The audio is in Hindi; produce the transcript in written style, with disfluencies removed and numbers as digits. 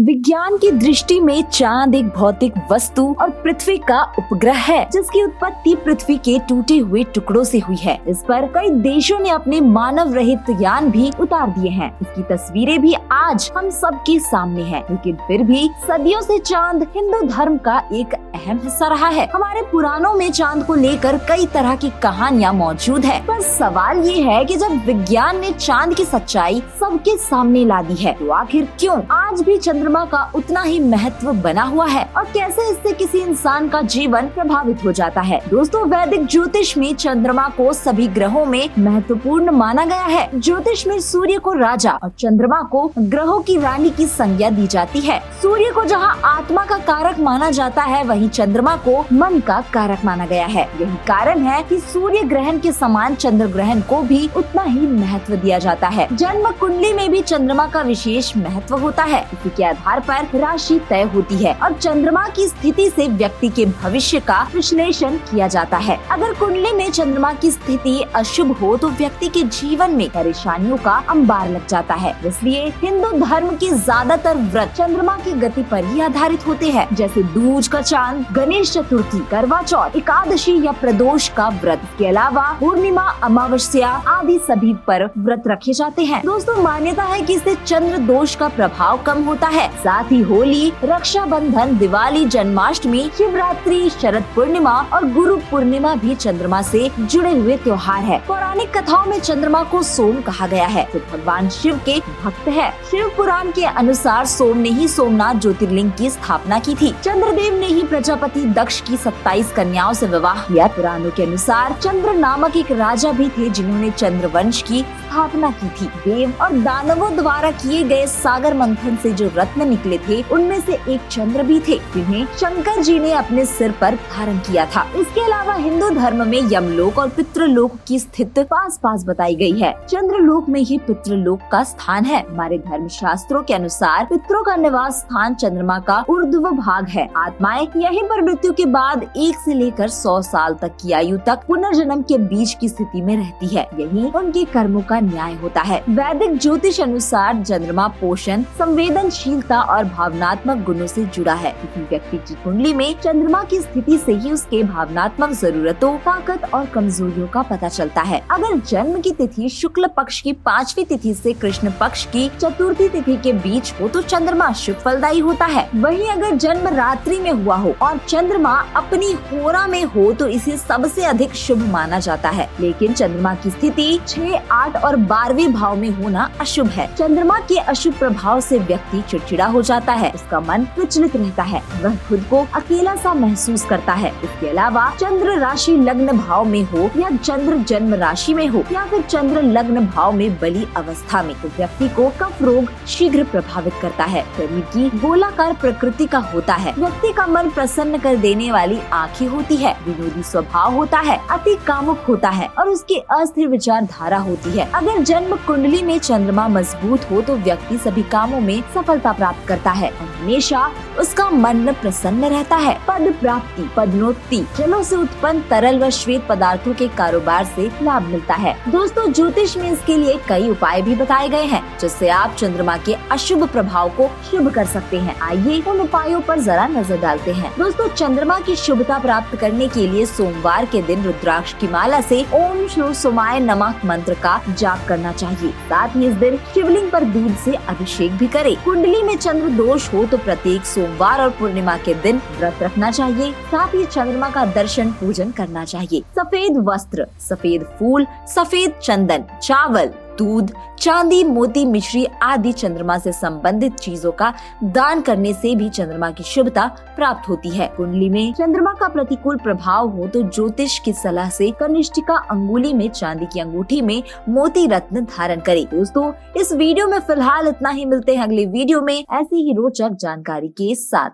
विज्ञान की दृष्टि में चांद एक भौतिक वस्तु और पृथ्वी का उपग्रह है, जिसकी उत्पत्ति पृथ्वी के टूटे हुए टुकड़ों से हुई है। इस पर कई देशों ने अपने मानव रहित यान भी उतार दिए हैं। इसकी तस्वीरें भी आज हम सबके सामने हैं, लेकिन फिर भी सदियों से चांद हिंदू धर्म का एक अहम हिस्सा रहा है। हमारे पुराणों में चांद को लेकर कई तरह की कहानियां मौजूद है, पर सवाल ये है कि जब विज्ञान ने चांद की सच्चाई सबके सामने ला दी है, तो आखिर क्यों आज भी चंद्रमा का उतना ही महत्व बना हुआ है और कैसे इससे किसी इंसान का जीवन प्रभावित हो जाता है। दोस्तों, वैदिक ज्योतिष में चंद्रमा को सभी ग्रहों में महत्वपूर्ण माना गया है। ज्योतिष में सूर्य को राजा और चंद्रमा को ग्रहों की रानी की संज्ञा दी जाती है। सूर्य को जहाँ आत्मा का कारक माना जाता है, वहीं चंद्रमा को मन का कारक माना गया है। यही कारण है कि सूर्य ग्रहण के समान चंद्र ग्रहण को भी उतना ही महत्व दिया जाता है। जन्म कुंडली में भी चंद्रमा का विशेष महत्व होता है। इसी के आधार पर राशि तय होती है और चंद्रमा की स्थिति से व्यक्ति के भविष्य का विश्लेषण किया जाता है। अगर कुंडली में चंद्रमा की स्थिति अशुभ हो तो व्यक्ति के जीवन में परेशानियों का अंबार लग जाता है। इसलिए हिंदू धर्म के ज्यादातर व्रत चंद्रमा की गति पर ही आधारित होते हैं, जैसे दूज का चांद, गणेश चतुर्थी, करवा चौथ, एकादशी या प्रदोष का व्रत। इसके अलावा पूर्णिमा, अमावस्या आदि सभी पर व्रत रखे जाते हैं। दोस्तों, मान्यता है कि इससे चंद्र दोष का प्रभाव कम होता है। साथ ही होली, रक्षाबंधन, दिवाली, जन्माष्टमी, शिवरात्रि, शरद पूर्णिमा और गुरु पूर्णिमा भी चंद्रमा से जुड़े हुए त्योहार है। पौराणिक कथाओं में चंद्रमा को सोम कहा गया है, जो भगवान शिव के भक्त है। शिव पुराण के अनुसार सोम ने ही सोमनाथ ज्योतिर्लिंग की स्थापना की थी। चंद्रदेव ने ही प्रजापति दक्ष की 27 कन्याओं से विवाह किया। पुराणों के अनुसार चंद्र नामक एक राजा भी थे, जिन्होंने चंद्रवंश की स्थापना की थी। देव और दानवों द्वारा किए गए सागर मंथन से जो रत्न निकले थे, उनमें से एक चंद्र भी थे, जिन्हें शंकर जी ने अपने सिर पर धारण किया था। इसके अलावा हिंदू धर्म में यमलोक और पितृलोक की स्थिति पास पास बताई गई है। चंद्रलोक में ही पितृलोक का स्थान है। हमारे धर्म शास्त्रों के अनुसार पितरों का निवास स्थान चंद्रमा का ऊर्ध्व भाग है। आत्माएं यहीं पर मृत्यु के बाद 1 से लेकर 100 साल तक की आयु तक पुनर्जन्म के बीच की स्थिति में रहती है। यही उनके कर्मों का न्याय होता है। वैदिक ज्योतिष अनुसार चंद्रमा पोषण, संवेदनशीलता और भावनात्मक गुणों से जुड़ा है। किसी व्यक्ति की कुंडली में चंद्रमा की स्थिति से ही उसके भावनात्मक जरूरतों, ताकत और कमजोरियों का पता चलता है। अगर जन्म की तिथि शुक्ल पक्ष की 5वीं तिथि से कृष्ण पक्ष की चतुर्थी तिथि के बीच हो तो चंद्रमा शुभ फलदायी होता है। वहीं अगर जन्म रात्रि में हुआ हो और चंद्रमा अपनी होरा में हो तो इसे सबसे अधिक शुभ माना जाता है। लेकिन चंद्रमा की स्थिति 6, 8 और 12वें भाव में होना अशुभ है। चंद्रमा के अशुभ प्रभाव से व्यक्ति चिड़चिड़ा हो जाता है, उसका मन विचलित रहता है, वह खुद को अकेला सा महसूस करता है। इसके अलावा चंद्र राशि लग्न भाव में हो या चंद्र जन्म राशि में हो या फिर चंद्र लग्न भाव में बली अवस्था में, तो व्यक्ति को कफ रोग शीघ्र प्रभावित करता है। शरीर की गोलाकार प्रकृति का होता है। व्यक्ति का मन प्रसन्न कर देने वाली आंखें होती है, विनोदी स्वभाव होता है, अति कामुक होता है और उसकी अस्थिर विचारधारा होती है। अगर जन्म कुंडली में चंद्रमा मजबूत हो तो व्यक्ति सभी कामों में सफलता प्राप्त करता है और हमेशा उसका मन प्रसन्न रहता है। पद प्राप्ति, पदोन्नति, जलों से उत्पन्न तरल व श्वेत पदार्थों के कारोबार से लाभ मिलता है। दोस्तों, ज्योतिष में इसके लिए कई उपाय भी बताए गए हैं, जिससे आप चंद्रमा के अशुभ प्रभाव को शुभ कर सकते हैं। आइए उन उपायों पर जरा नजर डालते हैं। दोस्तों, चंद्रमा की शुभता प्राप्त करने के लिए सोमवार के दिन रुद्राक्ष की माला से ओम श्री सोमाय नमः मंत्र का जाप करना चाहिए। साथ ही इस दिन शिवलिंग पर दूध से अभिषेक भी करें। कुंडली में चंद्र दोष हो तो प्रत्येक सोमवार और पूर्णिमा के दिन व्रत रखना चाहिए। साथ ही चंद्रमा का दर्शन पूजन करना चाहिए। सफेद वस्त्र, सफेद फूल, सफेद चंदन, चावल, दूध, चांदी, मोती, मिश्री आदि चंद्रमा से संबंधित चीजों का दान करने से भी चंद्रमा की शुभता प्राप्त होती है। कुंडली में चंद्रमा का प्रतिकूल प्रभाव हो तो ज्योतिष की सलाह से कनिष्ठिका अंगुली में चांदी की अंगूठी में मोती रत्न धारण करें। दोस्तों, इस वीडियो में फिलहाल इतना ही। मिलते हैं अगले वीडियो में ऐसी ही रोचक जानकारी के साथ।